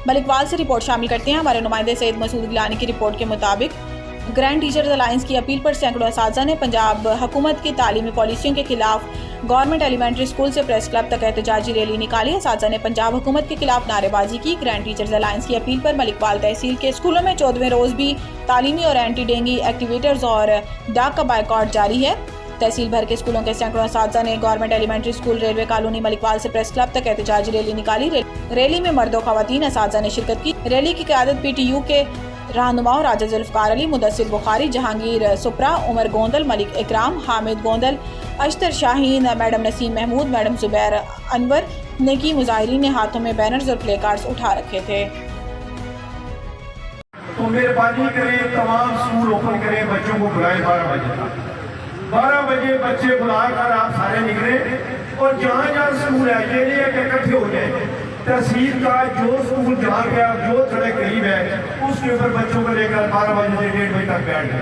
मलिकवाल से रिपोर्ट शामिल करते हैं हमारे नुमाइंदे सैयद मसूद गिलानी की रिपोर्ट के मुताबिक ग्रैंड टीचर्स अलायंस की अपील पर सैकड़ों असातिज़ा ने पंजाब हुकूमत की तालीमी पॉलिसियों के खिलाफ गवर्नमेंट एलिमेंट्री स्कूल से प्रेस क्लब तक एहतजाजी रैली निकाली। असातिज़ा ने पंजाब हुकूमत के खिलाफ नारेबाजी की। ग्रैंड टीचर्स अलायंस की अपील पर मलिकवाल तहसील के स्कूलों में 14वें रोज भी तालीमी और एंटी डेंगी एक्टिवेटर्स और डाक का बाइकआउट जारी है। तहसील भर के स्कूलों के सैकड़ों असातिज़ा ने government elementary school railway colony Malikwal से प्रेस क्लब तक एहतजाजी रैली निकाली। रैली में मर्द और खवातीन असातिज़ा ने शिरकत की। रैली की क़यादत PTU के रहनुमाओं राजा जुल्फ़कार अली, मुदस्सिर बुखारी, जहांगीर सुपरा, उमर गोंदल, मलिक इकराम, हामिद गोंदल, अश्तर शाहीन, मैडम नसीम महमूद, मैडम जुबैर अनवर ने की। मुजाहिरीन ने हाथों में बैनर्स और प्ले कार्ड्स उठा रखे थे। तो मेहरबानी करें, तमाम स्कूल ओपन करें, बच्चों को बुलाएं 12 बजे बच्चे बुलाकर आप सारे निकले और जहाँ जहाँ स्कूल है ये नहीं है कि इकट्ठे हो जाए। तहसील का जो स्कूल जहाँ गया जो थोड़े करीब है उसके ऊपर बच्चों को लेकर 12 बजे से 1:30 बजे तक बैठ गया।